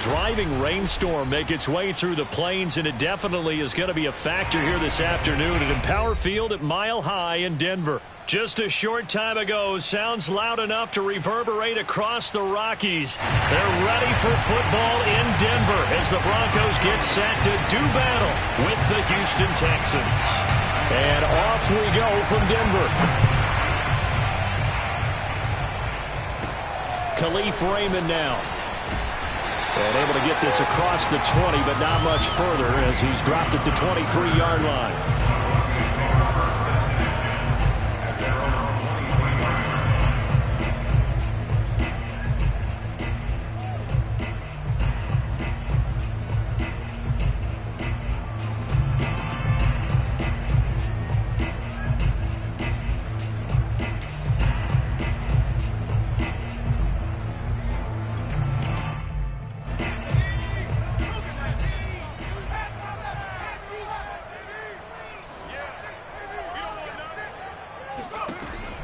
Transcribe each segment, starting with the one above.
driving rainstorm make its way through the plains, and it definitely is going to be a factor here this afternoon at Empower Field at Mile High in Denver. Just a short time ago, sounds loud enough to reverberate across the Rockies. They're ready for football in Denver as the Broncos get set to do battle with the Houston Texans. And off we go from Denver. Khalif Raymond now. And able to get this across the 20, but not much further as he's dropped at the 23-yard line.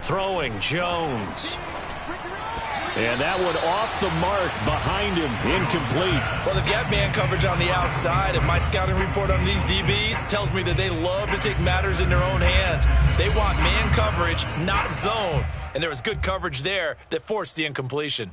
Throwing Jones. And that one off the mark behind him, incomplete. Well, if you have man coverage on the outside, and my scouting report on these DBs tells me that they love to take matters in their own hands. They want man coverage, not zone. And there was good coverage there that forced the incompletion.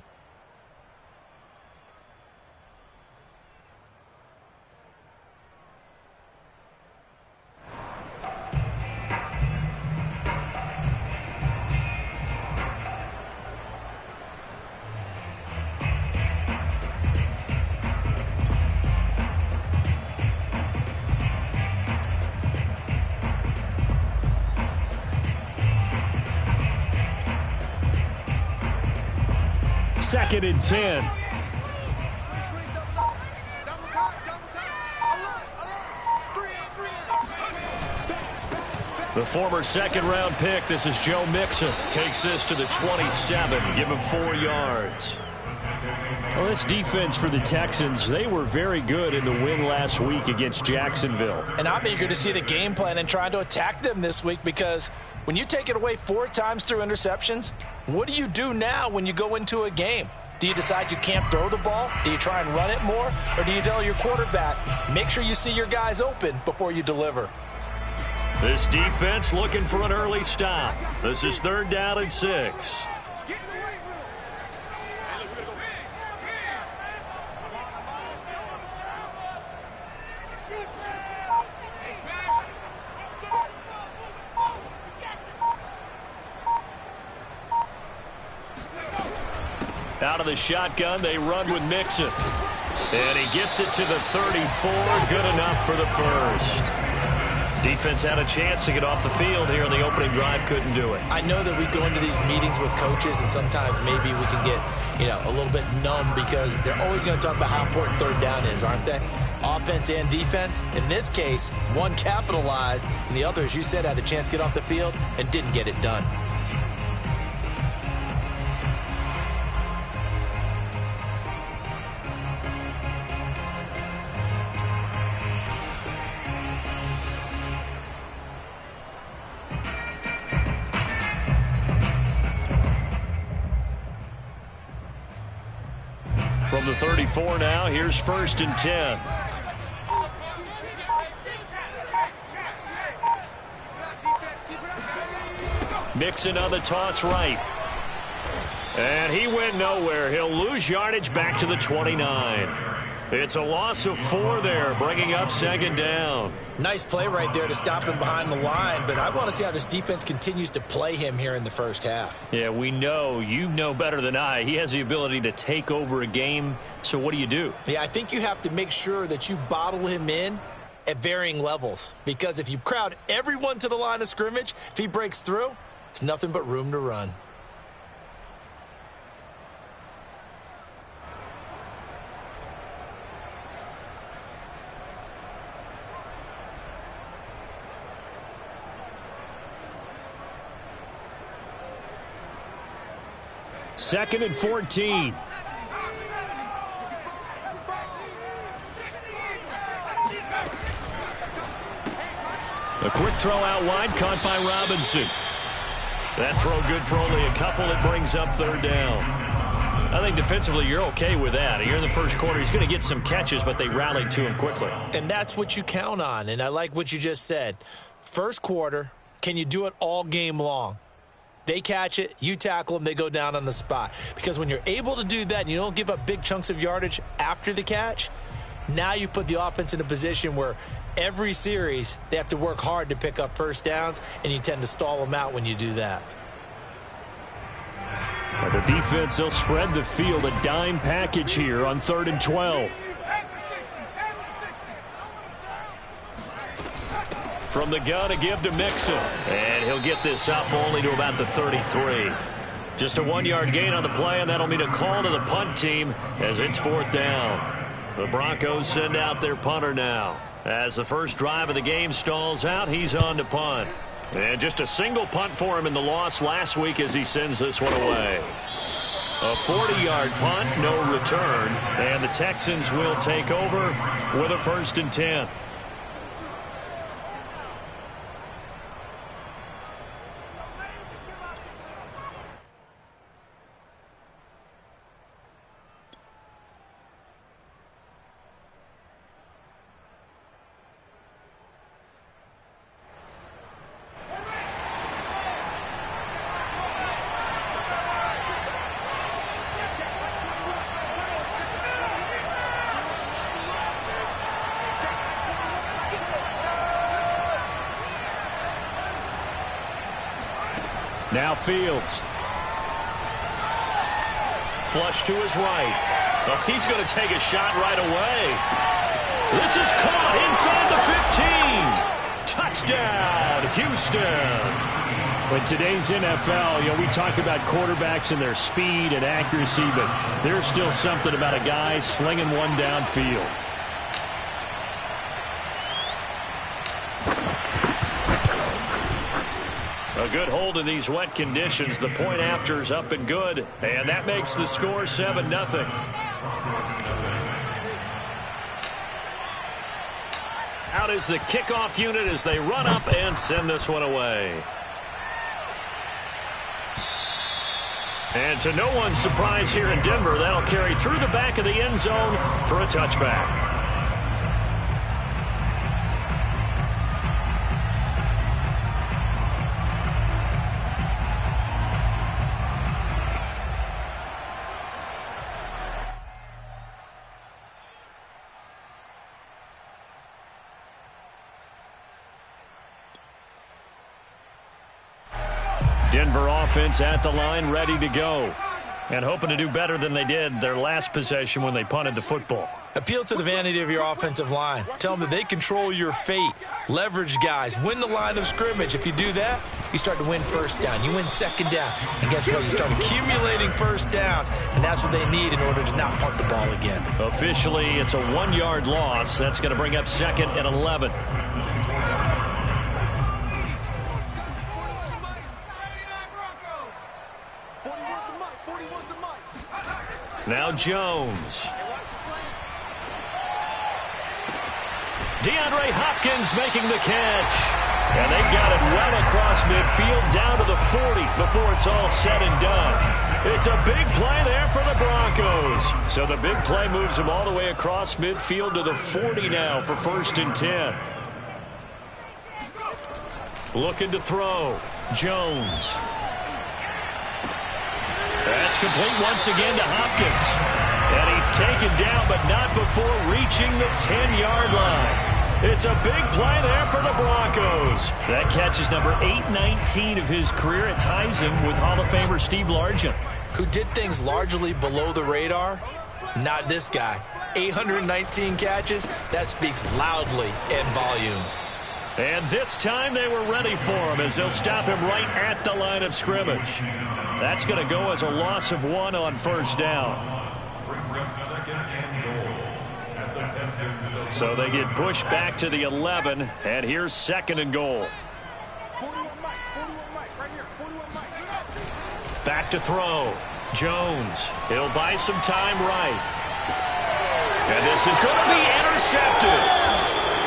Second and 10. The former second-round pick, this is Joe Mixon, takes this to the 27, give him 4 yards. Well, this defense for the Texans, they were very good in the win last week against Jacksonville. And I'm eager to see the game plan and trying to attack them this week, because when you take it away 4 times through interceptions, what do you do now when you go into a game? Do you decide you can't throw the ball? Do you try and run it more? Or do you tell your quarterback, make sure you see your guys open before you deliver? This defense looking for an early stop. This is 3rd down and 6. Out of the shotgun, they run with Mixon. And he gets it to the 34. Good enough for the first. Defense had a chance to get off the field here in the opening drive. Couldn't do it. I know that we go into these meetings with coaches, and sometimes maybe we can get, a little bit numb because they're always going to talk about how important 3rd down is, aren't they? Offense and defense. In this case, one capitalized, and the other, as you said, had a chance to get off the field and didn't get it done. From the 34 now, here's 1st and 10. Mixon on the toss right. And he went nowhere. He'll lose yardage back to the 29. It's a loss of 4 there, bringing up 2nd down. Nice play right there to stop him behind the line, but I want to see how this defense continues to play him here in the first half. Yeah, we know. You know better than I. He has the ability to take over a game, so what do you do? Yeah, I think you have to make sure that you bottle him in at varying levels, because if you crowd everyone to the line of scrimmage, if he breaks through, there's nothing but room to run. Second and 14. A quick throw out wide, caught by Robinson. That throw good for only a couple. It brings up 3rd down. I think defensively you're okay with that. Here in the first quarter, he's going to get some catches, but they rallied to him quickly. And that's what you count on, and I like what you just said. First quarter, can you do it all game long? They catch it, you tackle them, they go down on the spot. Because when you're able to do that and you don't give up big chunks of yardage after the catch, now you put the offense in a position where every series they have to work hard to pick up first downs, and you tend to stall them out when you do that. And the defense, they'll spread the field, a dime package here on 3rd and 12. From the gun, a give to Mixon. And he'll get this up only to about the 33. Just a 1-yard gain on the play, and that'll mean a call to the punt team as it's 4th down. The Broncos send out their punter now. As the first drive of the game stalls out, he's on to punt. And just a single punt for him in the loss last week as he sends this one away. A 40-yard punt, no return. And the Texans will take over with a 1st and 10. Now Fields. Flush to his right. Oh, he's going to take a shot right away. This is caught inside the 15. Touchdown, Houston. In today's NFL, we talk about quarterbacks and their speed and accuracy, but there's still something about a guy slinging one downfield. A good hold in these wet conditions. The point after is up and good, and that makes the score 7-0. Out is the kickoff unit as they run up and send this one away. And to no one's surprise here in Denver, that'll carry through the back of the end zone for a touchback. Denver offense at the line, ready to go. And hoping to do better than they did their last possession when they punted the football. Appeal to the vanity of your offensive line. Tell them that they control your fate. Leverage guys. Win the line of scrimmage. If you do that, you start to win first down. You win second down. And guess what? You start accumulating first downs. And that's what they need in order to not punt the ball again. Officially, it's a 1-yard loss. That's going to bring up 2nd and 11. Now Jones. DeAndre Hopkins making the catch. And they got it well across midfield down to the 40 before it's all said and done. It's a big play there for the Broncos. So the big play moves them all the way across midfield to the 40 now for 1st and 10. Looking to throw. Jones. That's complete once again to Hopkins. And he's taken down, but not before reaching the 10-yard line. It's a big play there for the Broncos. That catch is number 819 of his career. It ties him with Hall of Famer Steve Largent. Who did things largely below the radar? Not this guy. 819 catches, that speaks loudly in volumes. And this time they were ready for him as they'll stop him right at the line of scrimmage. That's going to go as a loss of 1 on 1st down. So they get pushed back to the 11, and here's 2nd and goal. Back to throw. Jones. He'll buy some time right. And this is going to be intercepted.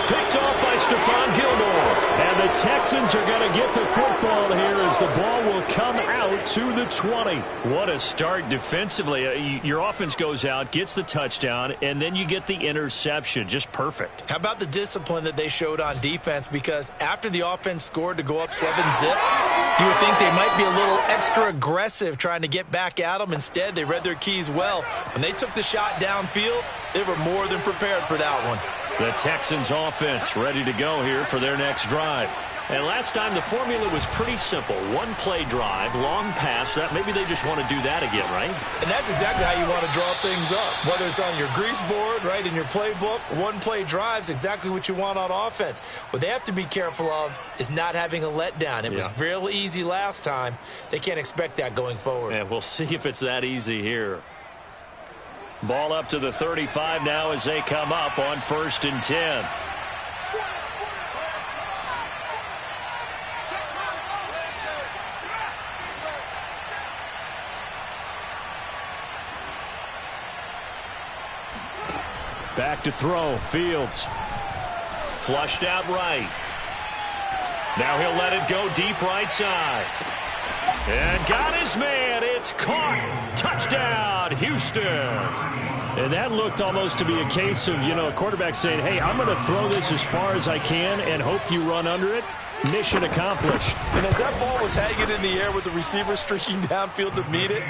Picked off by Stephon Gilmore. And And the Texans are going to get the football here as the ball will come out to the 20. What a start defensively. Your offense goes out, gets the touchdown, and then you get the interception. Just perfect. How about the discipline that they showed on defense? Because after the offense scored to go up 7-zip, you would think they might be a little extra aggressive trying to get back at them. Instead, they read their keys well. When they took the shot downfield, they were more than prepared for that one. The Texans offense ready to go here for their next drive. And last time the formula was pretty simple. One play drive, long pass. That maybe they just want to do that again, right? And that's exactly how you want to draw things up. Whether it's on your grease board, right, in your playbook, one play drive's exactly what you want on offense. What they have to be careful of is not having a letdown. It was real easy last time. They can't expect that going forward. And we'll see if it's that easy here. Ball up to the 35 now as they come up on 1st and 10. Back to throw. Fields. Flushed out right. Now he'll let it go deep right side. And got his man. It's caught. Touchdown, Houston. And that looked almost to be a case of, a quarterback saying, hey, I'm going to throw this as far as I can and hope you run under it. Mission accomplished. And as that ball was hanging in the air with the receiver streaking downfield to meet it,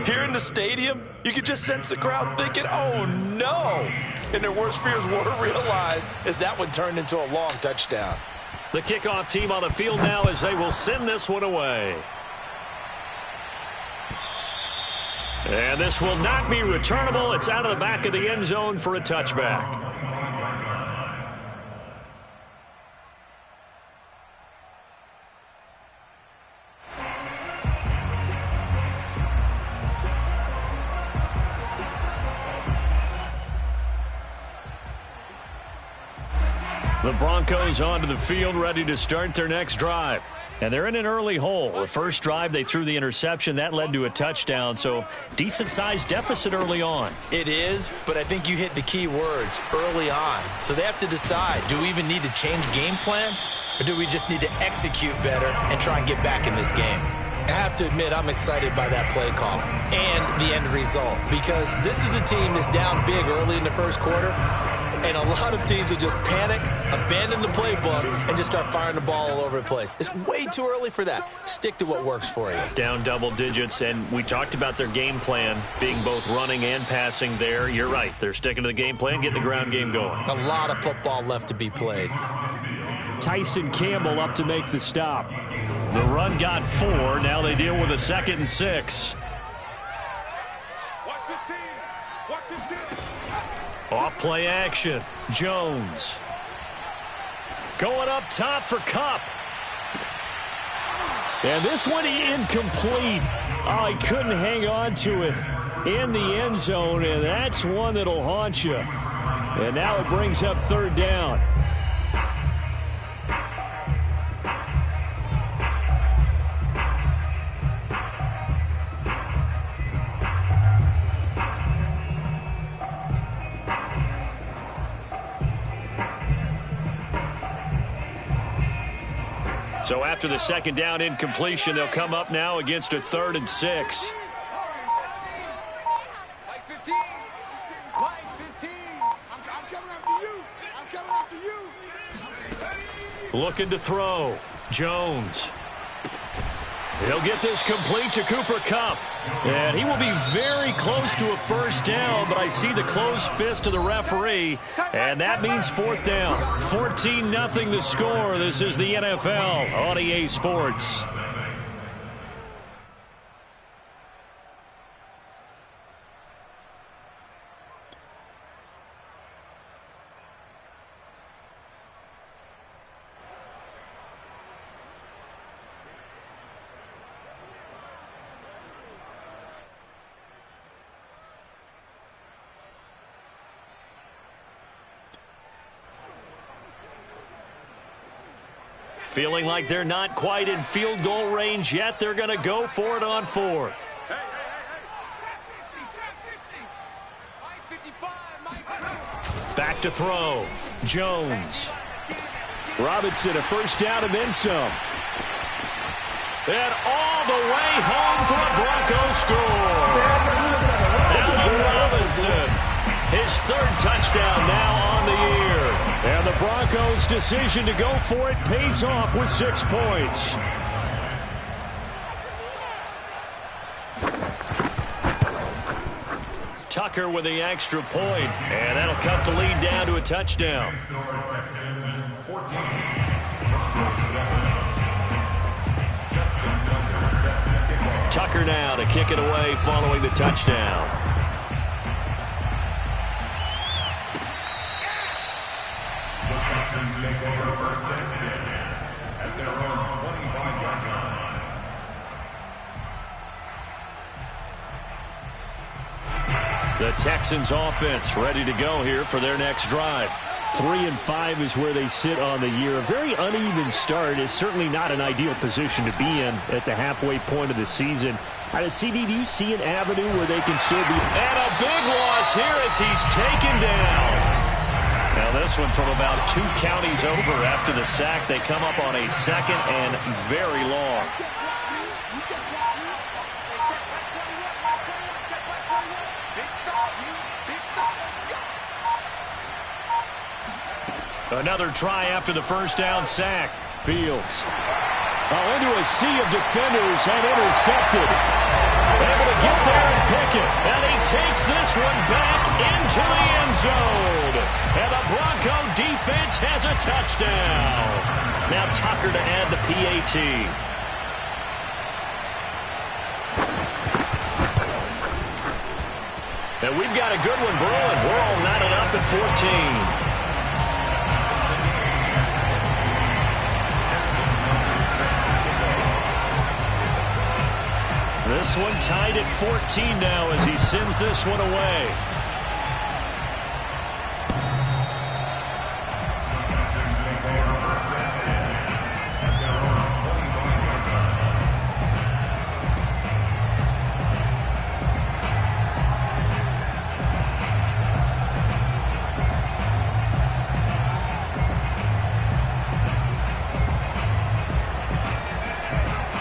here in the stadium, you could just sense the crowd thinking, oh, no. And their worst fears were realized as that one turned into a long touchdown. The kickoff team on the field now as they will send this one away. And this will not be returnable. It's out of the back of the end zone for a touchback. The Broncos onto the field, ready to start their next drive. And they're in an early hole. The first drive, they threw the interception. That led to a touchdown, so decent-sized deficit early on. It is, but I think you hit the key words, early on. So they have to decide, do we even need to change game plan, or do we just need to execute better and try and get back in this game? I have to admit, I'm excited by that play call and the end result, because this is a team that's down big early in the first quarter, and a lot of teams will just panic, abandon the playbook, and just start firing the ball all over the place. It's way too early for that. Stick to what works for you. Down double digits, and we talked about their game plan being both running and passing there. You're right. They're sticking to the game plan, getting the ground game going. A lot of football left to be played. Tyson Campbell up to make the stop. The run got 4. Now they deal with a 2nd and 6. Off play action. Jones. Going up top for Kupp. And this one incomplete. Oh, he couldn't hang on to it in the end zone, and that's one that'll haunt you. And now it brings up 3rd down. So after the 2nd down incompletion, they'll come up now against a 3rd and 6. Looking to throw. Jones. He'll get this complete to Cooper Kupp. And he will be very close to a 1st down, but I see the closed fist of the referee, and that means 4th down. 14-0 the score. This is the NFL on EA Sports. Feeling like they're not quite in field goal range yet. They're going to go for it on 4th. Back to throw. Jones. Robinson, a first down and then some. And all the way home for a Broncos score. Allen Robinson, his third touchdown now on the year. And the Broncos' decision to go for it pays off with 6 points. Tucker with the extra point, and that'll cut the lead down to a touchdown. Tucker now to kick it away following the touchdown. The Texans take over first and 10 at their own 25-yard line. The Texans offense ready to go here for their next drive. 3-5 is where they sit on the year. A very uneven start is certainly not an ideal position to be in at the halfway point of the season. CD, do you see an avenue where they can still be? And a big loss here as he's taken down. Now this one from about 2 counties over after the sack. They come up on a second and very long. Another try after the first down sack. Fields. Into a sea of defenders and intercepted. Able to get there and pick it. And he takes this one back into the end zone. And the Bronco defense has a touchdown. Now Tucker to add the PAT. And we've got a good one brewing. We're all knotted up at 14. This one tied at 14 now as he sends this one away.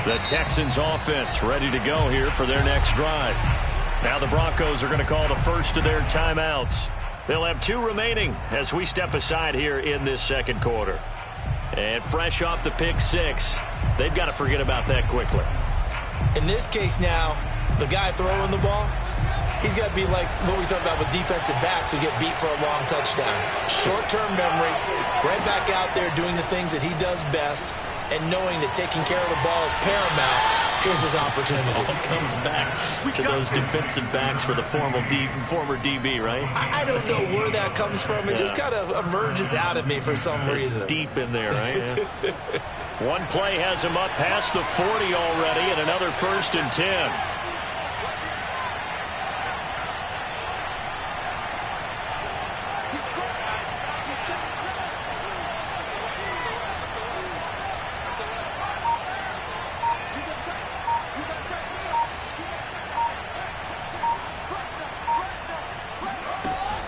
The Texans offense ready to go here for their next drive. Now the Broncos are going to call the first of their timeouts. They'll have 2 remaining as we step aside here in this second quarter. And fresh off the pick 6, they've got to forget about that quickly. In this case now, the guy throwing the ball, he's got to be like what we talk about with defensive backs who get beat for a long touchdown. Short-term memory, right back out there doing the things that he does best, and knowing that taking care of the ball is paramount. Here's his opportunity. All comes back to those defensive backs for the former DB, right? I don't know where that comes from. It just kind of emerges out of me for some reason. It's deep in there, right? One play has him up past the 40 already, and another 1st and 10.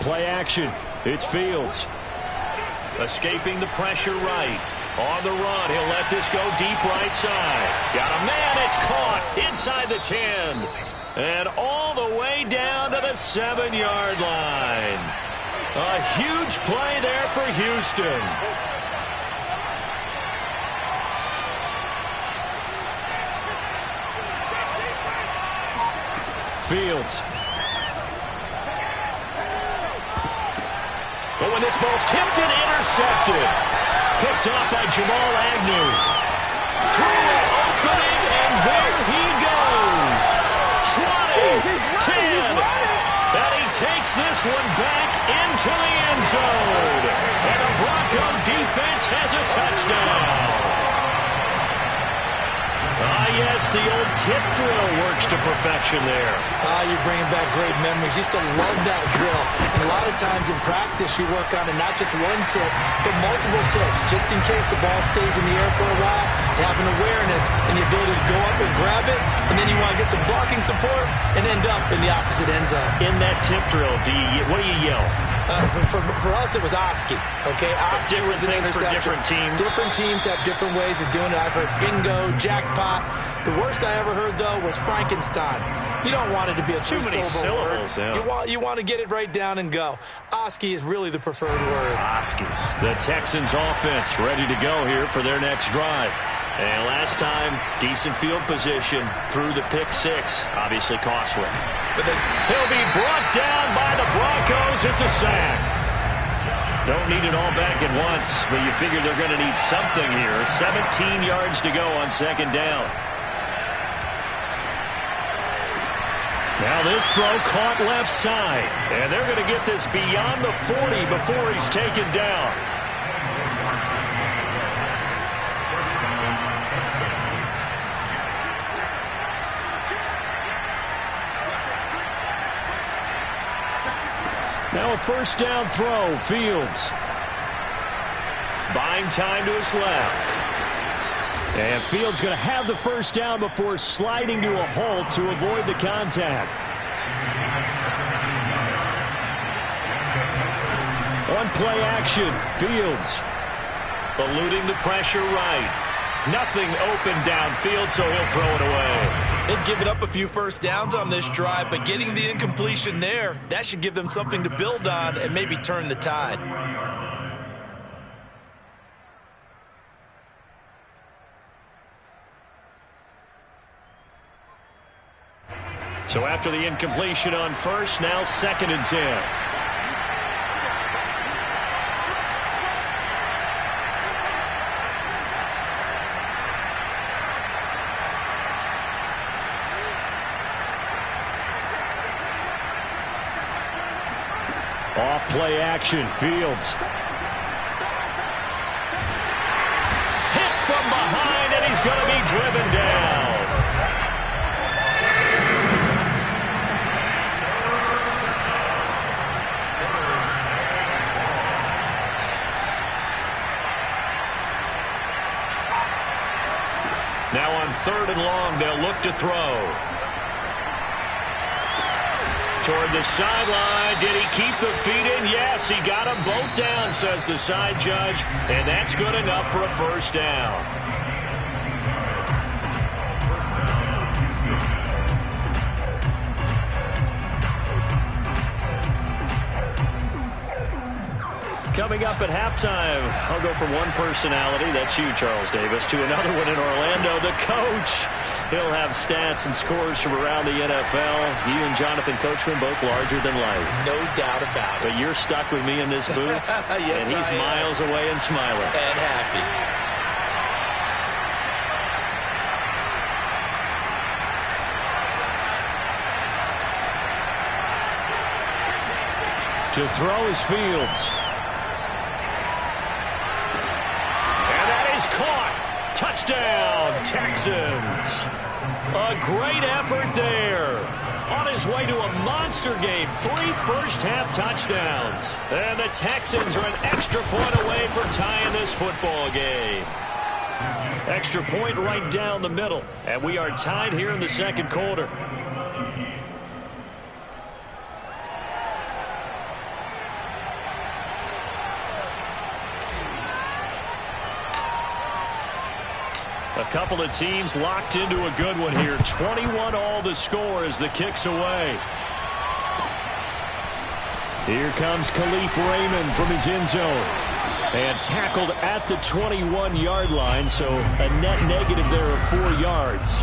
Play action. It's Fields. Escaping the pressure right. On the run. He'll let this go deep right side. Got a man. It's caught inside the 10. And all the way down to the 7-yard line. A huge play there for Houston. Fields. But when this ball's tipped and intercepted. Picked off by Jamal Agnew. Through an opening, and there he goes. 20, 10. And he takes this one back into the end zone. And the Bronco defense has a touchdown. Yes, the old tip drill works to perfection there. You're bringing back great memories. Used to love that drill. And a lot of times in practice, you work on it, not just one tip, but multiple tips, just in case the ball stays in the air for a while. You have an awareness and the ability to go up and grab it, and then you want to get some blocking support and end up in the opposite end zone. In that tip drill, what do you yell? For us, it was Oski. Okay, Oski was an interception. For different teams. Different teams have different ways of doing it. I've heard bingo, jackpot. The worst I ever heard, though, was Frankenstein. You don't want it to be a too many syllables. Yeah. You want to get it right down and go. Oski is really the preferred word. Oski. The Texans offense ready to go here for their next drive. And last time, decent field position through the pick six. Obviously costly. But he'll be brought down by the Broncos. It's a sack. Don't need it all back at once, but you figure they're going to need something here. 17 yards to go on second down. Now this throw caught left side. And they're going to get this beyond the 40 before he's taken down. Now a first down throw, Fields. Buying time to his left. And Fields going to have the first down before sliding to a halt to avoid the contact. On play action, Fields eluding the pressure right. Nothing open downfield, so he'll throw it away. They've given up a few first downs on this drive, but getting the incompletion there, that should give them something to build on and maybe turn the tide. So after the incompletion on first, now 2nd and 10. Off play action, Fields. Hit from behind, and he's going to be driven down. Now on 3rd and long, they'll look to throw. Toward the sideline. Did he keep the feet in? Yes, he got them both down, says the side judge. And that's good enough for a first down. Coming up at halftime, I'll go from one personality, that's you, Charles Davis, to another one in Orlando, the coach. He'll have stats and scores from around the NFL. You and Jonathan Coachman both larger than life. No doubt about it. But you're stuck with me in this booth, yes, and he's miles away and smiling. And happy. To throw is Fields. Caught. Touchdown, Texans. A great effort there. On his way to a monster game. 3 first-half touchdowns. And the Texans are an extra point away from tying this football game. Extra point right down the middle. And we are tied here in the second quarter. A couple of teams locked into a good one here. 21 all the score as the kick's away. Here comes Khalif Raymond from his end zone. And tackled at the 21-yard line, so a net negative there of 4 yards.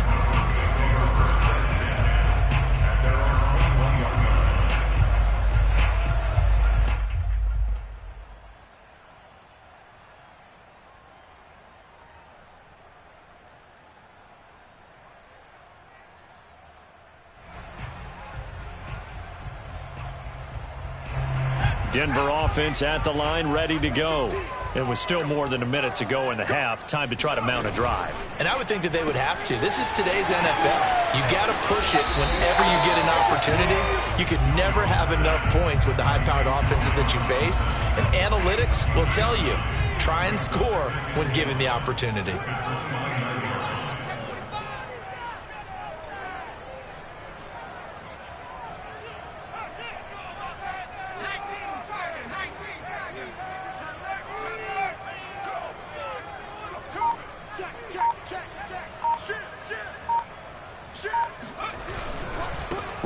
Denver offense at the line, ready to go. It was still more than a minute to go in the half. Time to try to mount a drive. And I would think that they would have to. This is today's NFL. You got to push it whenever you get an opportunity. You could never have enough points with the high-powered offenses that you face. And analytics will tell you, try and score when given the opportunity.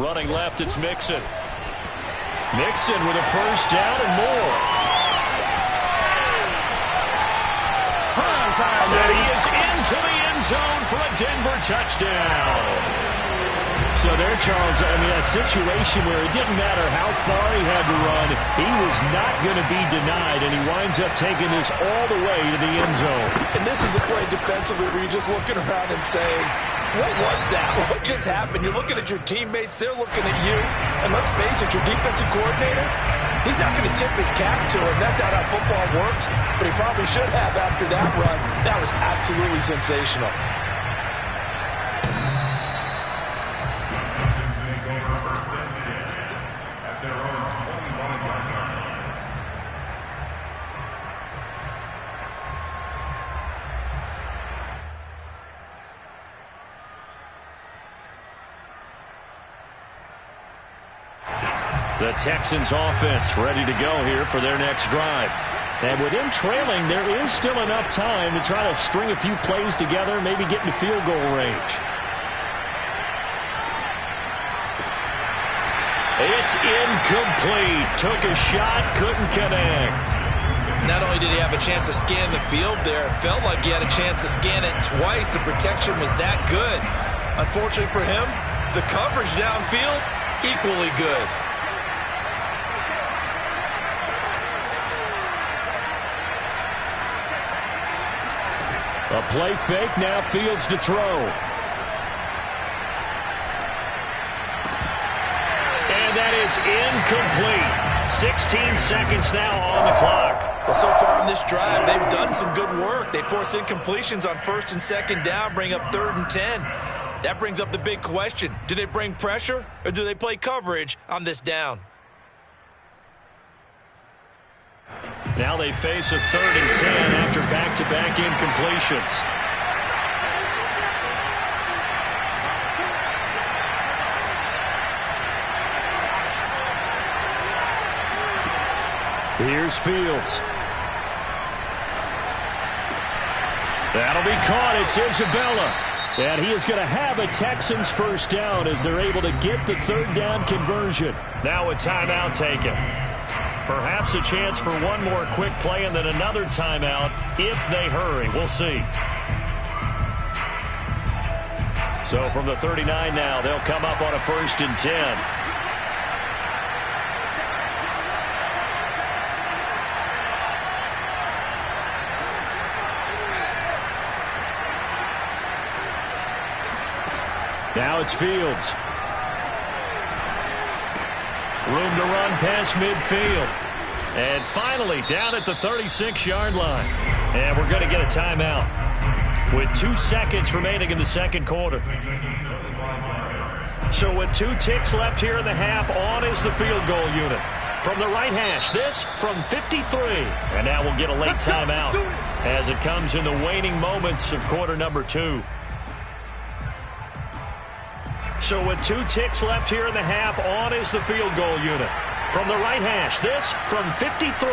Running left, it's Mixon. Mixon with a first down and more. And he is into the end zone for a Denver touchdown. So there, Charles, I mean, a situation where it didn't matter how far he had to run, he was not going to be denied, and he winds up taking this all the way to the end zone. And this is a play defensively where you're just looking around and saying, what was that? What just happened? You're looking at your teammates, they're looking at you, and let's face it, your defensive coordinator, he's not going to tip his cap to him. That's not how football works, but he probably should have after that run. That was absolutely sensational. The Texans offense ready to go here for their next drive. And with him trailing, there is still enough time to try to string a few plays together, maybe get into field goal range. It's incomplete. Took a shot, couldn't connect. Not only did he have a chance to scan the field there, it felt like he had a chance to scan it twice. The protection was that good. Unfortunately for him, the coverage downfield, equally good. A play fake, now Fields to throw. And that is incomplete. 16 seconds now on the clock. Well, so far in this drive, they've done some good work. They force incompletions on first and second down, bring up 3rd and 10. That brings up the big question. Do they bring pressure or do they play coverage on this down? Now they face a 3rd and 10 after back-to-back incompletions. Here's Fields. That'll be caught. It's Isabella. And he is going to have a Texans first down as they're able to get the 3rd down conversion. Now a timeout taken. Perhaps a chance for one more quick play and then another timeout if they hurry. We'll see. So from the 39 now, they'll come up on a 1st and 10. Now it's Fields. Room to run past midfield. And finally down at the 36-yard line. And we're going to get a timeout with 2 seconds remaining in the second quarter. So with 2 ticks left here in the half, on is the field goal unit. From the right hash, this from 53. And now we'll get a late timeout as it comes in the waning moments of quarter number 2. So with 2 ticks left here in the half, on is the field goal unit. From the right hash, this from 53.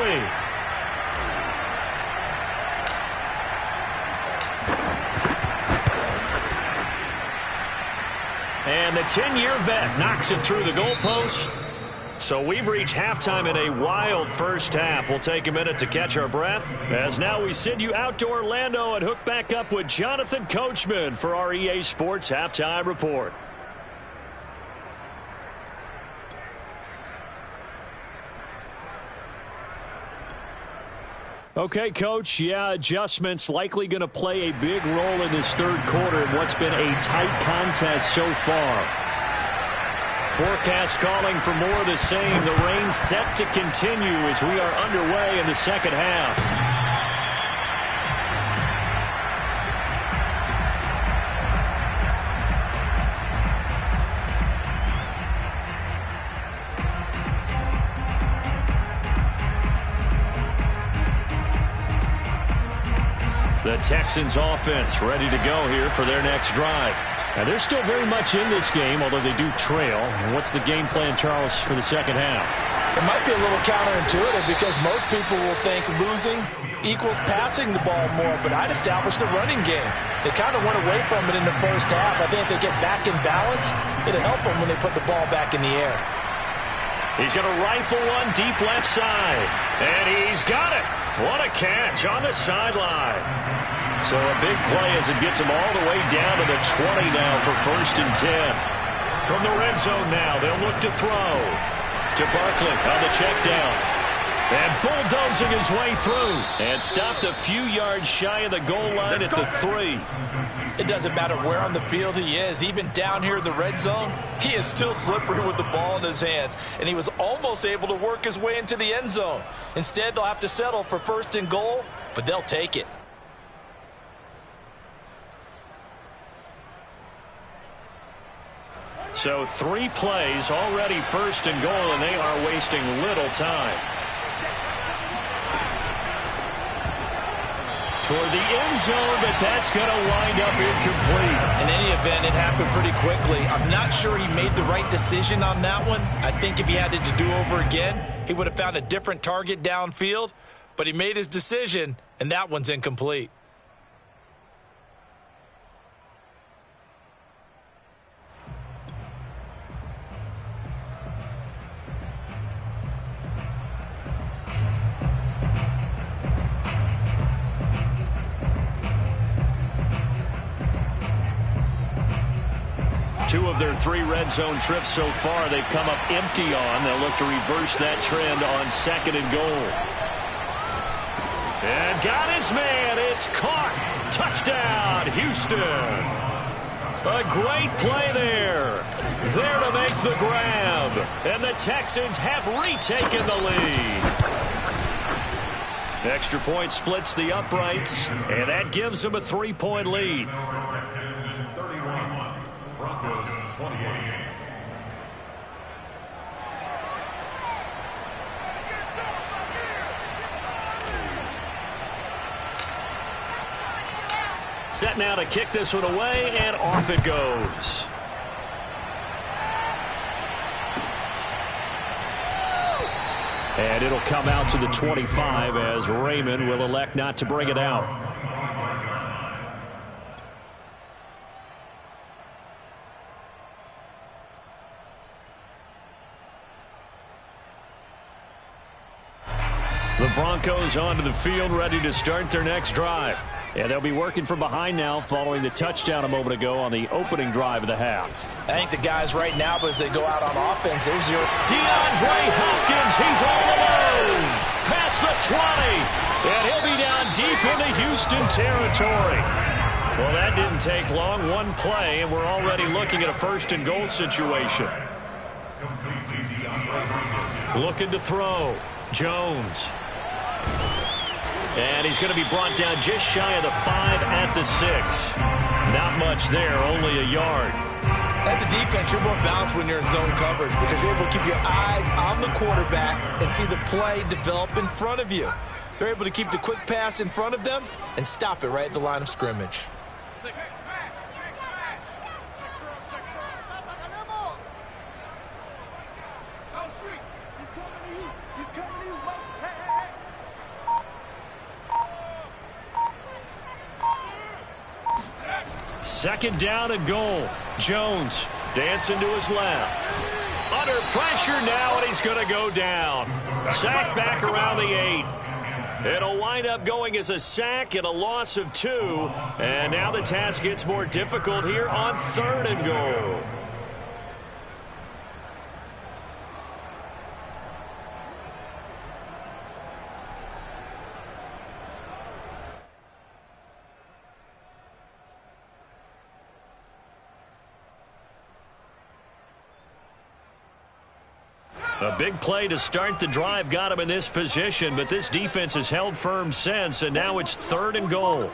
And the 10-year vet knocks it through the goalposts. So we've reached halftime in a wild first half. We'll take a minute to catch our breath as now we send you out to Orlando and hook back up with Jonathan Coachman for our EA Sports Halftime Report. Okay, Coach, yeah, adjustments likely going to play a big role in this third quarter in what's been a tight contest so far. Forecast calling for more of the same. The rain set to continue as we are underway in the second half. The Texans offense ready to go here for their next drive. Now, they're still very much in this game, although they do trail. And what's the game plan, Charles, for the second half? It might be a little counterintuitive because most people will think losing equals passing the ball more, but I'd establish the running game. They kind of went away from it in the first half. I think if they get back in balance, it'll help them when they put the ball back in the air. He's going to rifle one deep left side, and he's got it. What a catch on the sideline. So a big play as it gets him all the way down to the 20 now for 1st and 10. From the red zone now, they'll look to throw. To Barkley on the check down. And bulldozing his way through. And stopped a few yards shy of the goal line at the 3. It doesn't matter where on the field he is. Even down here in the red zone, he is still slippery with the ball in his hands. And he was almost able to work his way into the end zone. Instead, they'll have to settle for 1st and goal, but they'll take it. So 3 plays, already 1st and goal, and they are wasting little time. Toward the end zone, but that's going to wind up incomplete. In any event, it happened pretty quickly. I'm not sure he made the right decision on that one. I think if he had it to do over again, he would have found a different target downfield. But he made his decision, and that one's incomplete. Two of their 3 red zone trips so far, they've come up empty on. They'll look to reverse that trend on 2nd and goal. And got his man. It's caught. Touchdown, Houston. A great play there. There to make the grab. And the Texans have retaken the lead. Extra point splits the uprights, and that gives them a 3-point lead. Texans 31, Broncos 28. Set now to kick this one away, and off it goes. And it'll come out to the 25 as Raymond will elect not to bring it out. The Broncos onto the field, ready to start their next drive. And they'll be working from behind now following the touchdown a moment ago on the opening drive of the half. I think the guys right now, but as they go out on offense, there's your DeAndre Hopkins, he's all alone. Past the 20. And he'll be down deep into Houston territory. Well, that didn't take long. One play, and we're already looking at a 1st and goal situation. Looking to throw. Jones. And he's going to be brought down just shy of the 5 at the 6. Not much there, only a yard. As a defense, you're more balanced when you're in zone coverage because you're able to keep your eyes on the quarterback and see the play develop in front of you. They're able to keep the quick pass in front of them and stop it right at the line of scrimmage. Second down and goal. Jones dancing to his left. Under pressure now, and he's going to go down. Sack back around the 8. It'll wind up going as a sack and a loss of 2. And now the task gets more difficult here on 3rd and goal. A big play to start the drive got him in this position, but this defense has held firm since, and now it's 3rd and goal.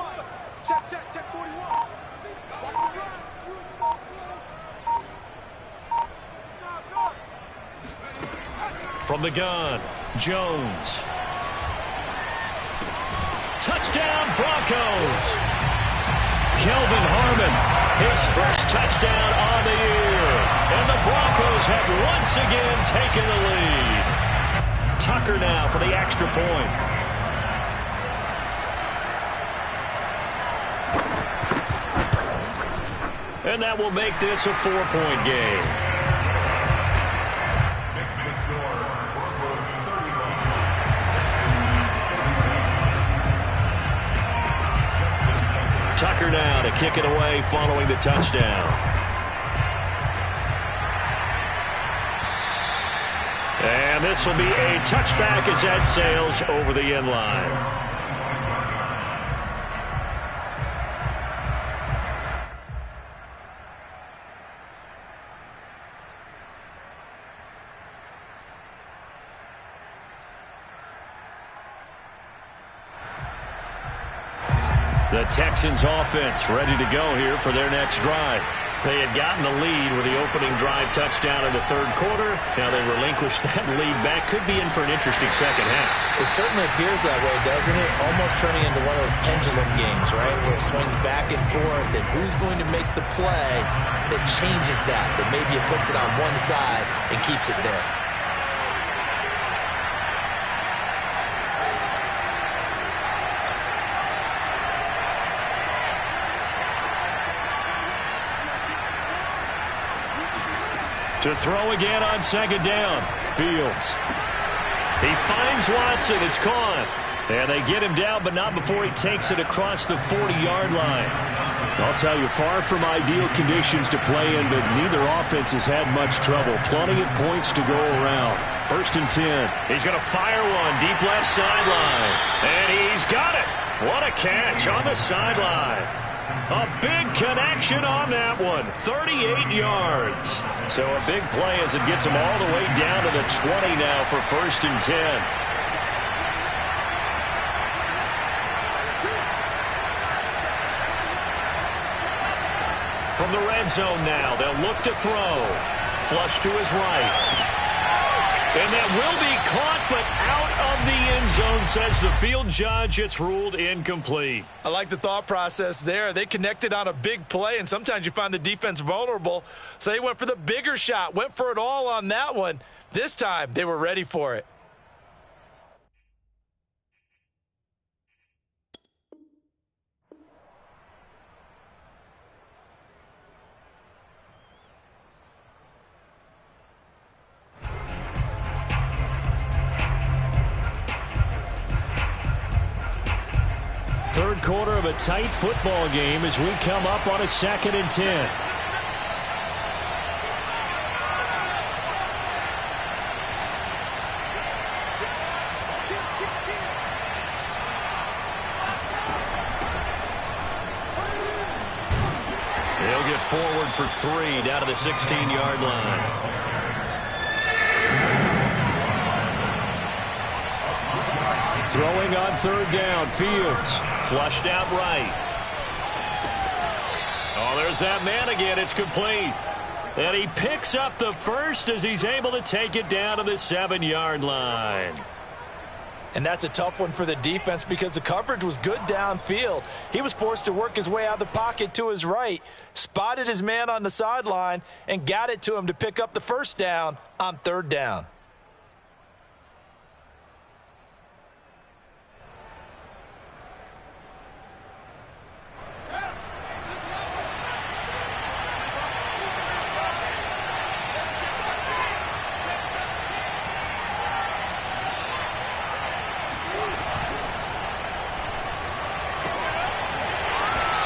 From the gun, Jones. Touchdown! Touchdown, Broncos. Kelvin Harmon, his first touchdown on the year. And the Broncos have once again taken the lead. Tucker now for the extra point. And that will make this a 4-point game. Makes the score. Broncos 35. Tucker now to kick it away following the touchdown. And this will be a touchback as that sails over the end line. The Texans offense ready to go here for their next drive. They had gotten the lead with the opening drive touchdown in the third quarter. Now they relinquish that lead back. Could be in for an interesting second half. It certainly appears that way, doesn't it? Almost turning into one of those pendulum games, right? Where it swings back and forth. And who's going to make the play that changes that? That maybe it puts it on one side and keeps it there. To throw again on second down. Fields. He finds Watson. It's caught. And they get him down, but not before he takes it across the 40-yard line. I'll tell you, far from ideal conditions to play in, but neither offense has had much trouble. Plenty of points to go around. 1st and 10. He's going to fire one deep left sideline. And he's got it. What a catch on the sideline. A big connection on that one. 38 yards. So a big play as it gets him all the way down to the 20 now for 1st and 10. From the red zone now, they'll look to throw. Flush to his right. And that will be caught, but out of the end zone, says the field judge. It's ruled incomplete. I like the thought process there. They connected on a big play, and sometimes you find the defense vulnerable. So they went for the bigger shot, went for it all on that one. This time, they were ready for it. Third quarter of a tight football game as we come up on a 2nd and 10. They'll get forward for 3 down to the 16-yard line. Throwing on 3rd down, Fields. Flushed out right. Oh, there's that man again. It's complete. And he picks up the first as he's able to take it down to the 7-yard line. And that's a tough one for the defense because the coverage was good downfield. He was forced to work his way out of the pocket to his right, spotted his man on the sideline, and got it to him to pick up the first down on 3rd down.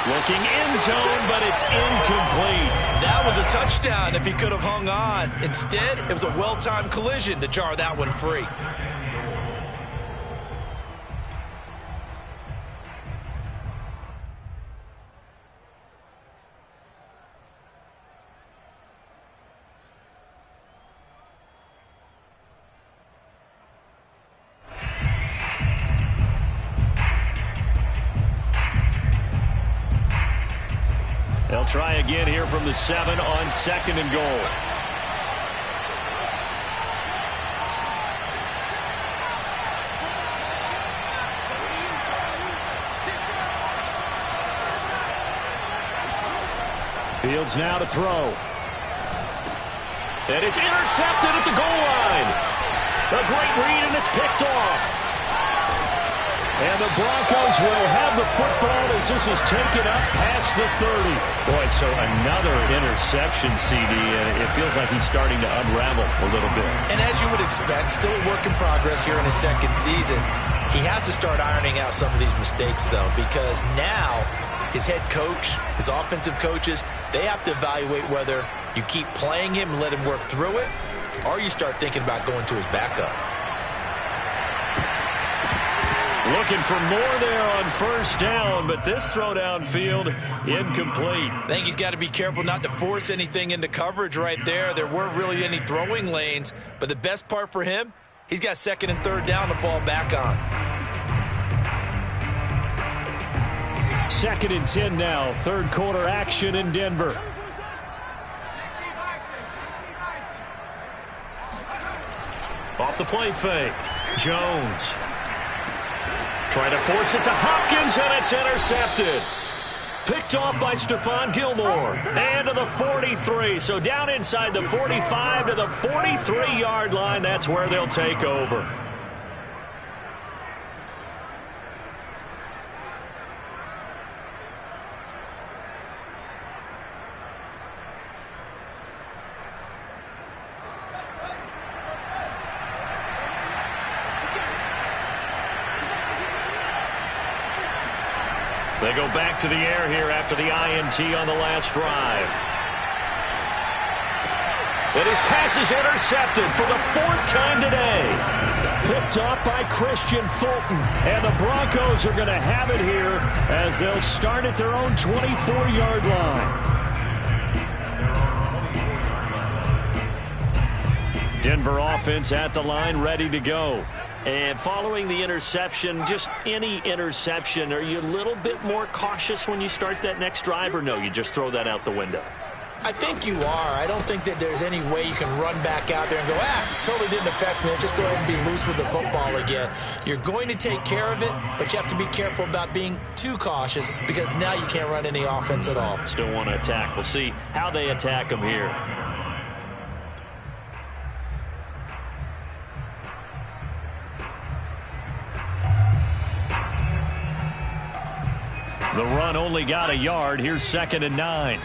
Looking end zone, but it's incomplete. That was a touchdown if he could have hung on. Instead, it was a well-timed collision to jar that one free. They'll try again here from the 7 on 2nd and goal. Fields now to throw. And it's intercepted at the goal line. A great read, and it's picked off. And the Broncos will have the football as this is taken up past the 30. Boy, so another interception, CD, and it feels like he's starting to unravel a little bit. And as you would expect, still a work in progress here in his second season. He has to start ironing out some of these mistakes, though, because now his head coach, his offensive coaches, they have to evaluate whether you keep playing him and let him work through it, or you start thinking about going to his backup. Looking for more there on first down, but this throw downfield incomplete. I think he's got to be careful not to force anything into coverage right there. There weren't really any throwing lanes, but the best part for him, he's got second and third down to fall back on. 2nd and 10 now, third quarter action in Denver. Off the play fake, Jones. Trying to force it to Hopkins, and it's intercepted. Picked off by Stephon Gilmore. And to the 43. So down inside the 45 to the 43-yard line. That's where they'll take over. They go back to the air here after the INT on the last drive. And his pass is intercepted for the 4th time today. Picked off by Christian Fulton. And the Broncos are going to have it here as they'll start at their own 24-yard line. Denver offense at the line, ready to go. And following the interception, just any interception, are you a little bit more cautious when you start that next drive, or no, you just throw that out the window? I think you are. I don't think that there's any way you can run back out there and go, totally didn't affect me. Let's just go ahead and be loose with the football again. You're going to take care of it, but you have to be careful about being too cautious because now you can't run any offense at all. Still want to attack. We'll see how they attack them here. The run only got a yard. Here's 2nd and 9.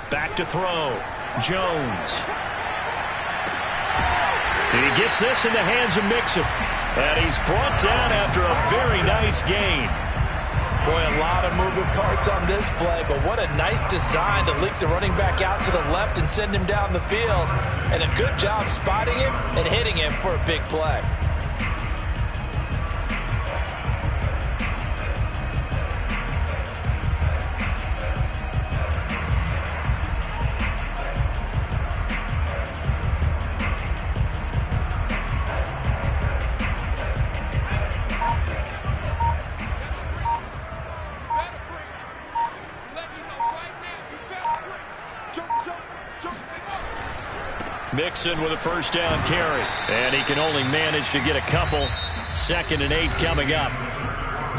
Back to throw. Jones. He gets this in the hands of Mixon. And he's brought down after a very nice gain. Boy, a lot of moving parts on this play, but what a nice design to leak the running back out to the left and send him down the field. And a good job spotting him and hitting him for a big play. Mixon with a first down carry. And he can only manage to get a couple. 2nd and 8 coming up.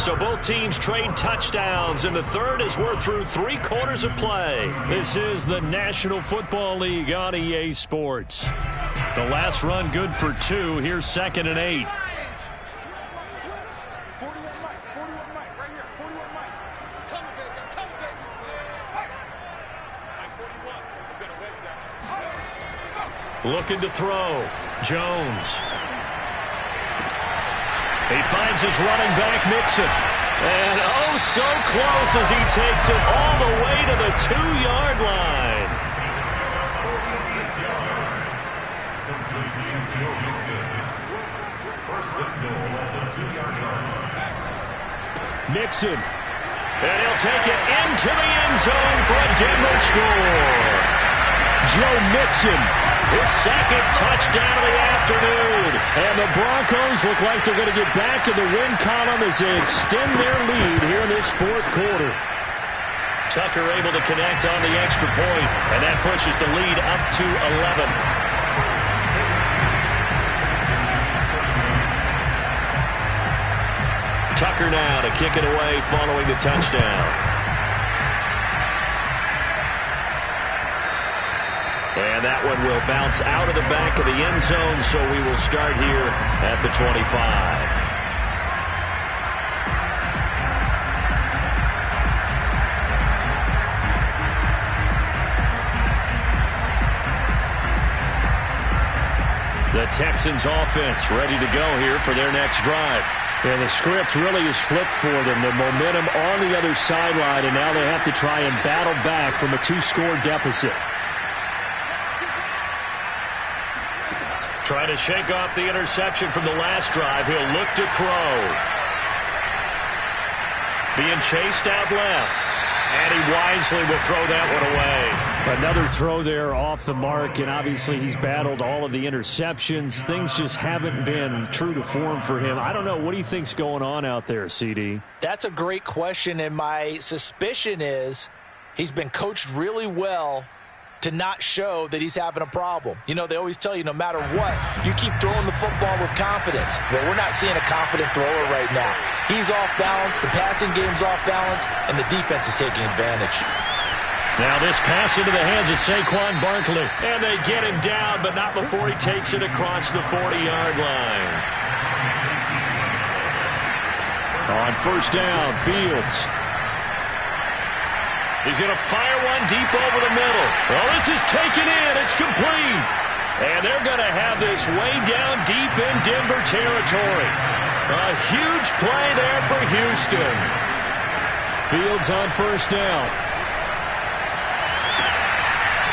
So both teams trade touchdowns, and the third as we're through 3 quarters of play. This is the National Football League on EA Sports. The last run good for 2. Here's 2nd and 8. Looking to throw. Jones. He finds his running back, Mixon. And oh, so close as he takes it all the way to the 2-yard line. 46 yards. Complete to Joe Mixon. First and goal at the 2-yard line. Mixon. And he'll take it into the end zone for a Denver score. Joe Mixon, his 2nd touchdown of the afternoon. And the Broncos look like they're going to get back in the win column as they extend their lead here in this 4th quarter. Tucker able to connect on the extra point, and that pushes the lead up to 11. Tucker now to kick it away following the touchdown. And that one will bounce out of the back of the end zone, so we will start here at the 25. The Texans offense ready to go here for their next drive. Yeah, the script really is flipped for them. The momentum on the other sideline, and now they have to try and battle back from a 2-score deficit. Trying to shake off the interception from the last drive. He'll look to throw. Being chased out left. And he wisely will throw that one away. Another throw there off the mark, and obviously he's battled all of the interceptions. Things just haven't been true to form for him. I don't know. What do you think's going on out there, CD? That's a great question, and my suspicion is he's been coached really well to not show that he's having a problem. You know, they always tell you no matter what, you keep throwing the football with confidence. Well, we're not seeing a confident thrower right now. He's off balance, the passing game's off balance, and the defense is taking advantage. Now this pass into the hands of Saquon Barkley. And they get him down, but not before he takes it across the 40-yard line. On first down, Fields. He's going to fire one deep over the middle. Well, this is taken in. It's complete. And they're going to have this way down deep in Denver territory. A huge play there for Houston. Fields on first down.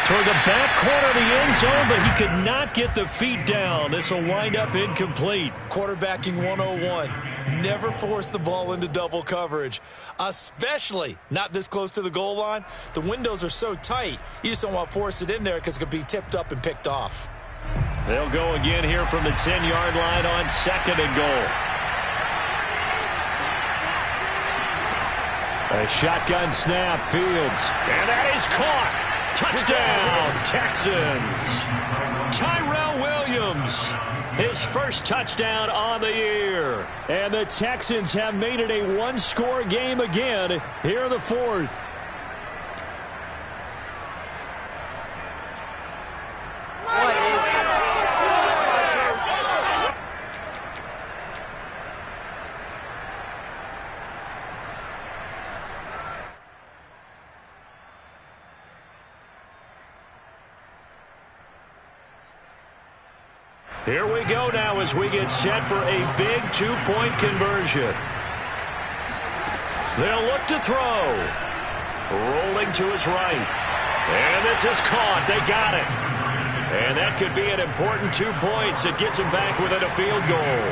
Toward the back corner of the end zone, but he could not get the feet down. This will wind up incomplete. Quarterbacking 101. Never force the ball into double coverage, especially not this close to the goal line. The windows are so tight, you just don't want to force it in there because it could be tipped up and picked off. They'll go again here from the 10-yard line on second and goal. A shotgun snap, Fields. And that is caught. Touchdown, Texans. Tyrell Williams, his first touchdown on the year. And the Texans have made it a one-score game again here in the fourth. Here we go now as we get set for a big two-point conversion. They'll look to throw. Rolling to his right. And this is caught. They got it. And that could be an important 2 points. It gets them back within a field goal.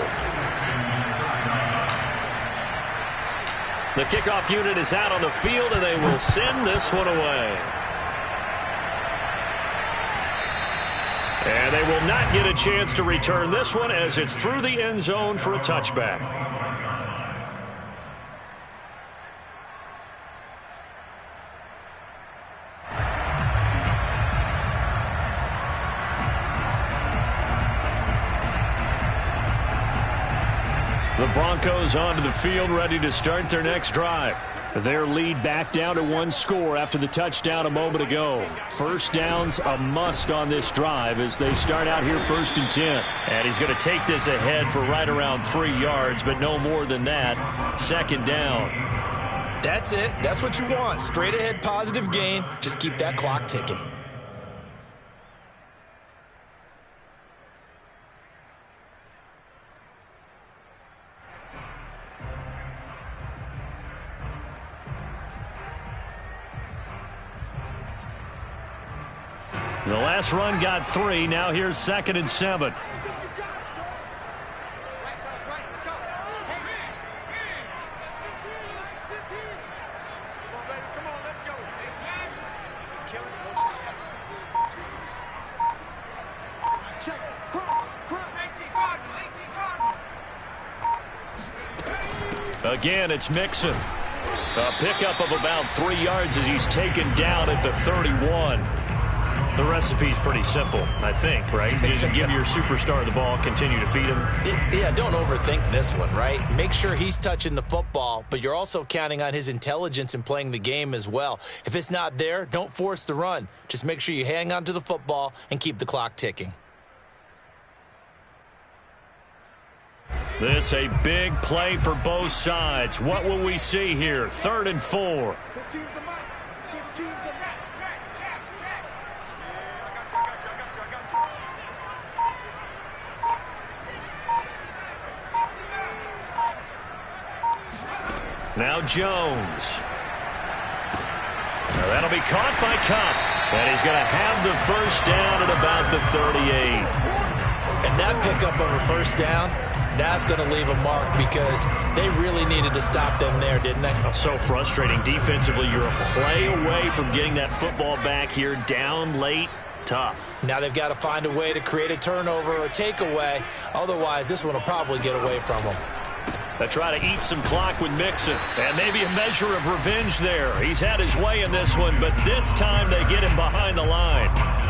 The kickoff unit is out on the field, and they will send this one away. And they will not get a chance to return this one as it's through the end zone for a touchback. The Broncos onto the field ready to start their next drive. Their lead back down to 1 score after the touchdown a moment ago. First down's a must on this drive as they start out here 1st and 10. And he's going to take this ahead for right around 3 yards, but no more than that. 2nd down. That's it. That's what you want. Straight ahead positive gain. Just keep that clock ticking. The last run got 3. Now here's 2nd and 7. Again, it's Mixon. A pickup of about 3 yards as he's taken down at the 31. The recipe's pretty simple, I think, right? Just give your superstar the ball, continue to feed him. Yeah, don't overthink this one, right? Make sure he's touching the football, but you're also counting on his intelligence in playing the game as well. If it's not there, don't force the run. Just make sure you hang on to the football and keep the clock ticking. This a big play for both sides. What will we see here? 3rd and 4. 15's the mic. 15's the mic. Now Jones. Now that'll be caught by Cup. And he's going to have the first down at about the 38. And that pickup of a first down, that's going to leave a mark because they really needed to stop them there, didn't they? So frustrating. Defensively, you're a play away from getting that football back here down late. Tough. Now they've got to find a way to create a turnover or takeaway. Otherwise, this one will probably get away from them. They try to eat some clock with Mixon. And maybe a measure of revenge there. He's had his way in this one, but this time they get him behind the line.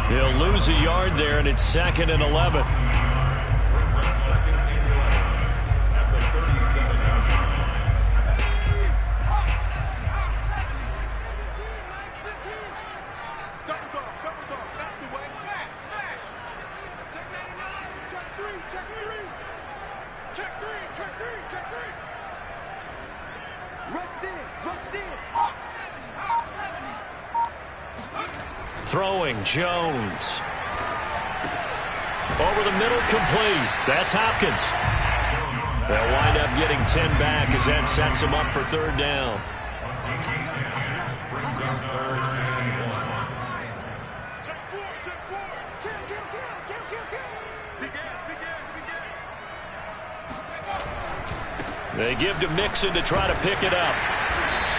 He'll lose a yard there, and it's 2nd and 11. Brings up 2nd and 11 at the 37-yard line. Double dog, that's the way. Smash. Check 99, check 3, check 3. Check 3. Rush in. Hawk 70. Throwing Jones. Over the middle, complete. That's Hopkins. They'll wind up getting 10 back as that sets him up for 3rd down. Brings up 3rd and 1. Check 4. Kill. Begin. They give to Mixon to try to pick it up.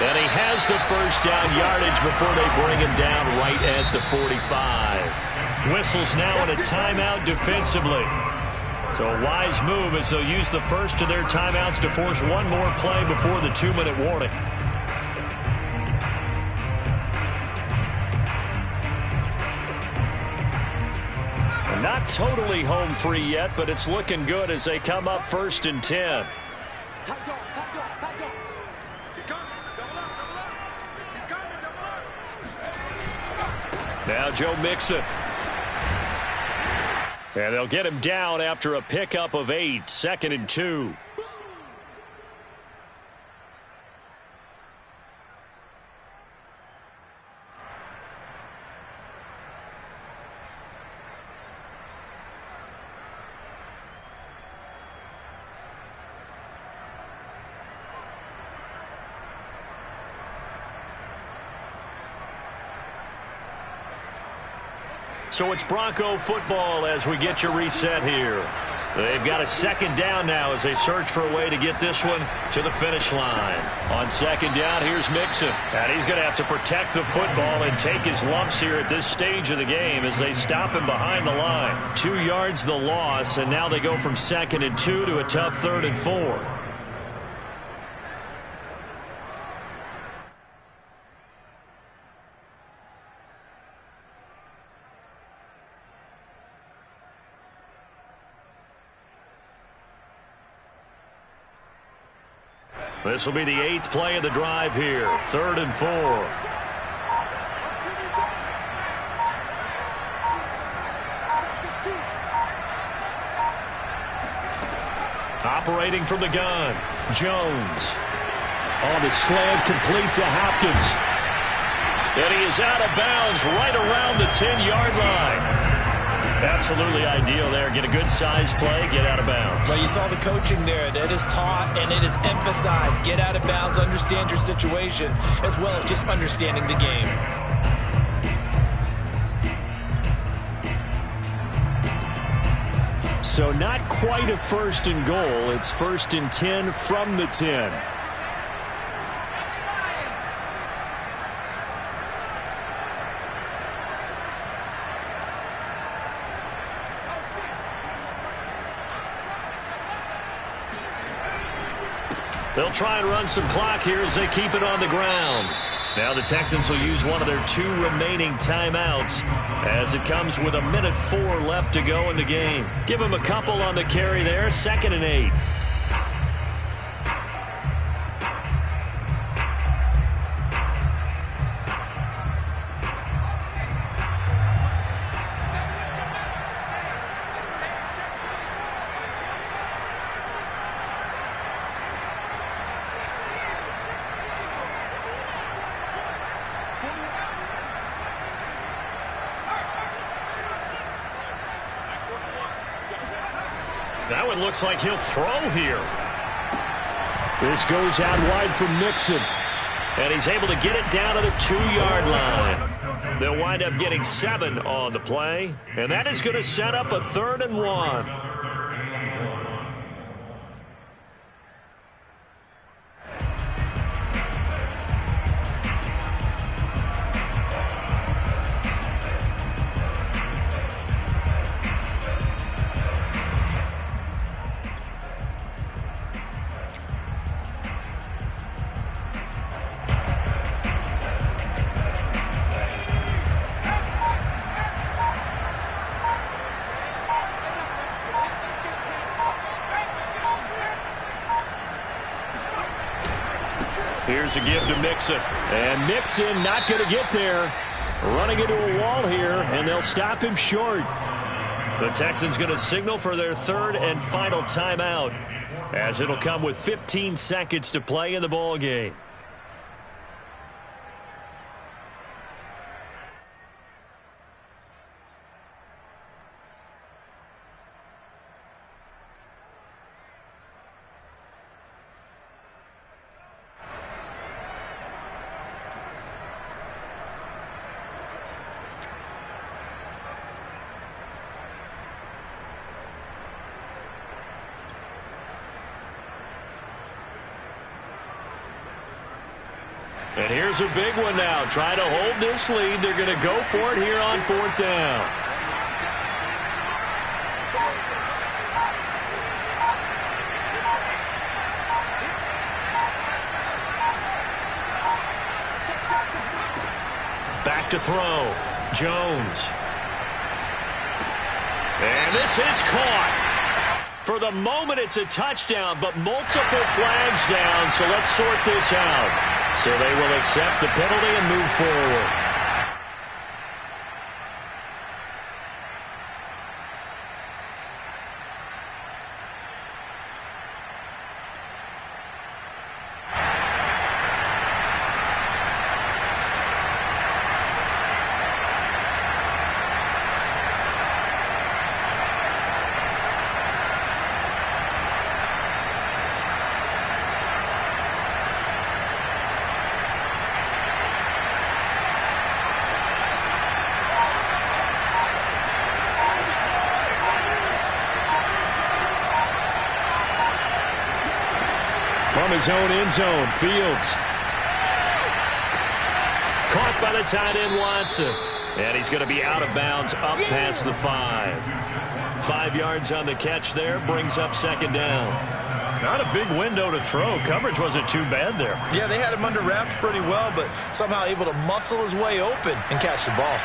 And he has the first down yardage before they bring him down right at the 45. Whistles now in a timeout defensively. So a wise move as they'll use the first of their timeouts to force one more play before the 2-minute warning. Not totally home free yet, but it's looking good as they come up 1st and 10. Tight dog. He's coming. Double up. He's coming. Double up. Now Joe Mixon. And they'll get him down after a pickup of 8, 2nd and 2. So it's Bronco football as we get you reset here. They've got a 2nd down now as they search for a way to get this one to the finish line. On 2nd down, here's Mixon. And he's going to have to protect the football and take his lumps here at this stage of the game as they stop him behind the line. 2 yards the loss, and now they go from 2nd and 2 to a tough 3rd and 4. This will be the 8th play of the drive here. 3rd and 4. Operating from the gun, Jones. On the slant, complete to Hopkins. And he is out of bounds right around the 10-yard line. Absolutely ideal there. Get a good size play, get out of bounds. Well, you saw the coaching there. That is taught and it is emphasized. Get out of bounds, understand your situation, as well as just understanding the game. So not quite a 1st and goal. It's 1st and 10 from the 10. They'll try and run some clock here as they keep it on the ground. Now the Texans will use one of their 2 remaining timeouts as it comes with 1:04 left to go in the game. Give them a couple on the carry there, 2nd and 8. That one looks like he'll throw here. This goes out wide for Mixon. And he's able to get it down to the 2-yard line. They'll wind up getting 7 on the play. And that is going to set up a 3rd and 1. Here's a give to Mixon. And Mixon not going to get there. Running into a wall here, and they'll stop him short. The Texans going to signal for their 3rd and final timeout, as it'll come with 15 seconds to play in the ball game. And here's a big one now. Try to hold this lead. They're going to go for it here on 4th down. Back to throw. Jones. And this is caught. For the moment, it's a touchdown, but multiple flags down, so let's sort this out. So they will accept the penalty and move forward. From his own end zone, Fields. Caught by the tight end, Watson. And he's going to be out of bounds up past the 5. 5 yards on the catch there, brings up 2nd down. Not a big window to throw. Coverage wasn't too bad there. Yeah, they had him under wraps pretty well, but somehow able to muscle his way open and catch the ball.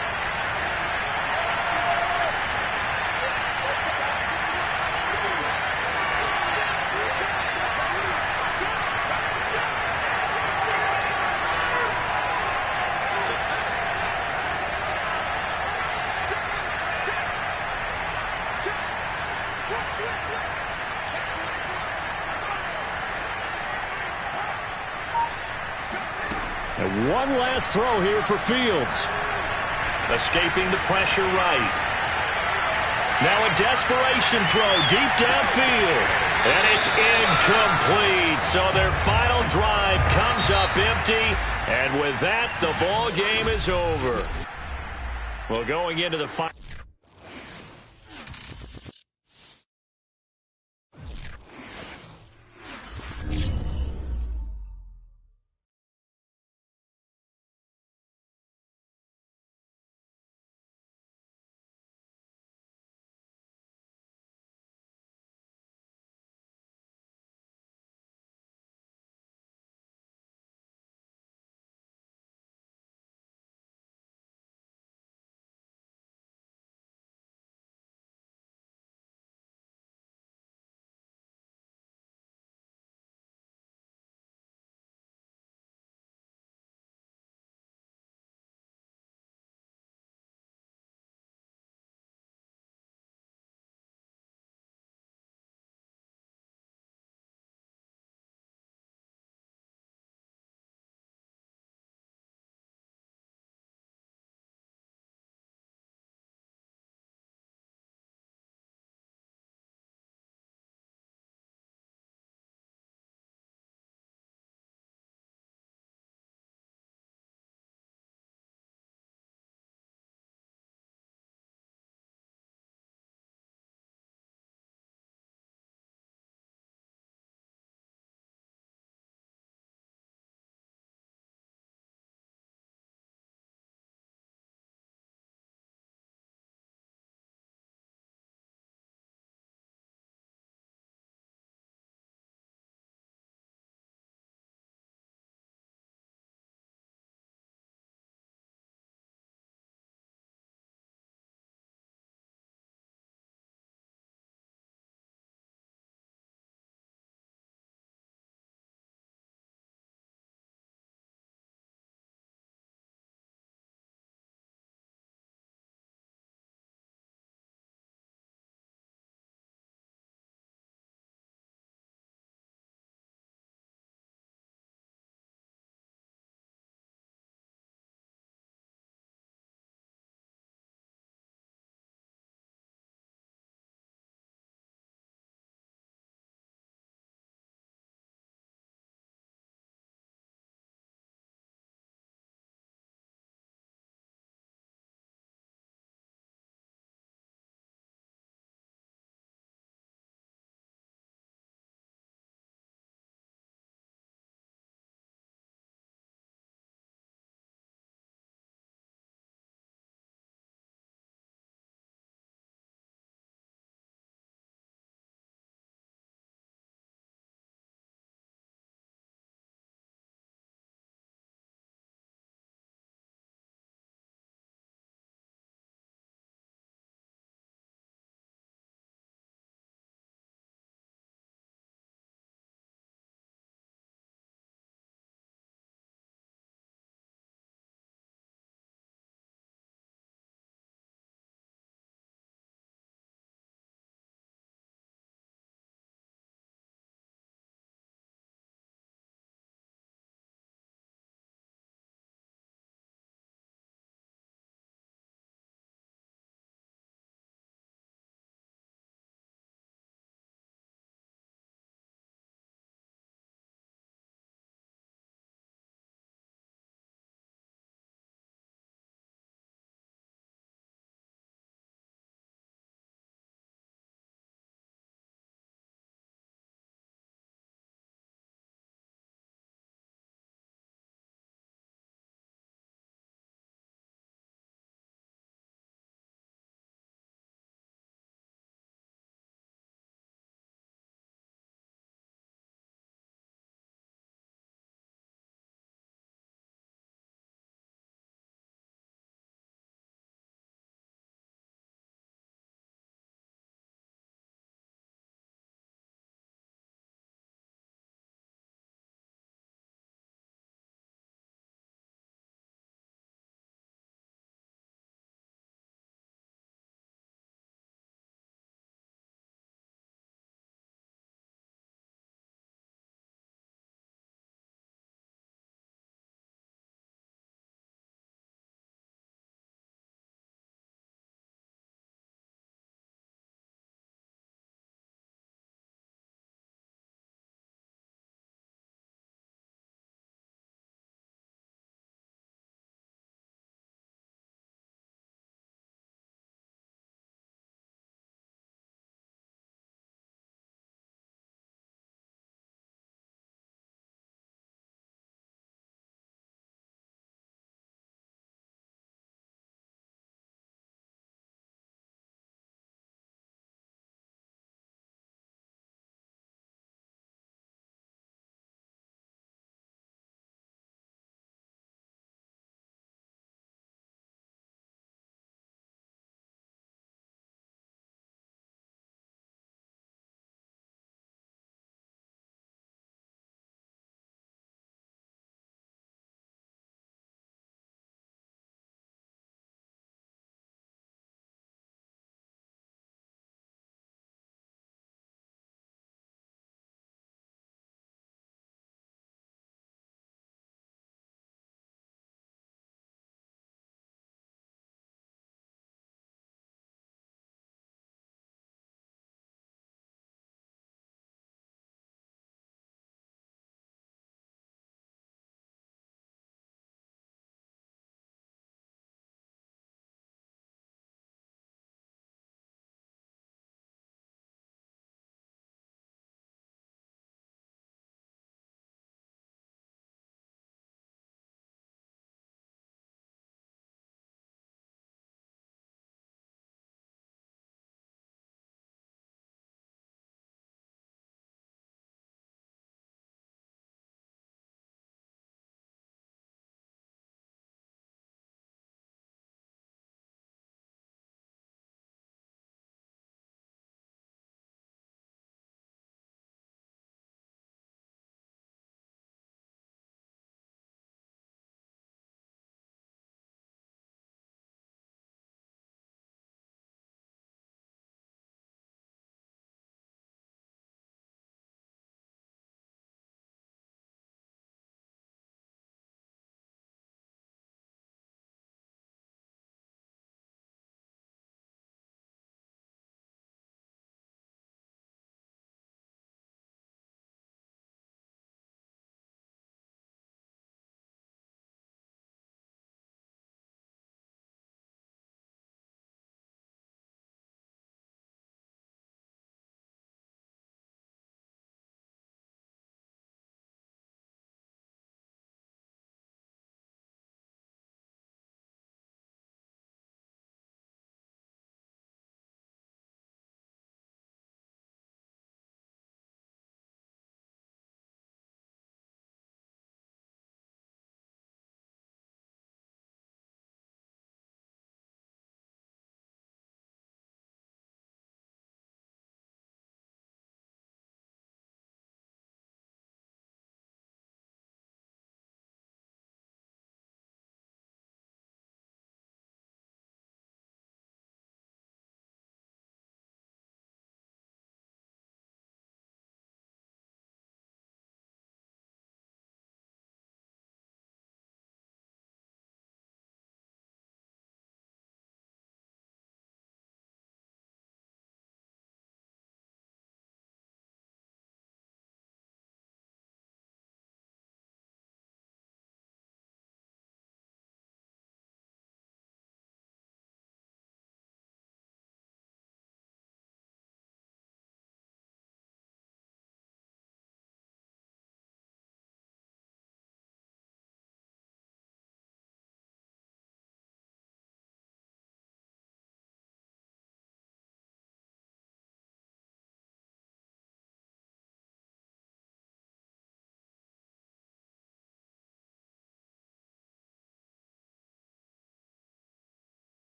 And one last throw here for Fields. Escaping the pressure right. Now a desperation throw deep downfield. And it's incomplete. So their final drive comes up empty. And with that, the ball game is over. Well, going into the final.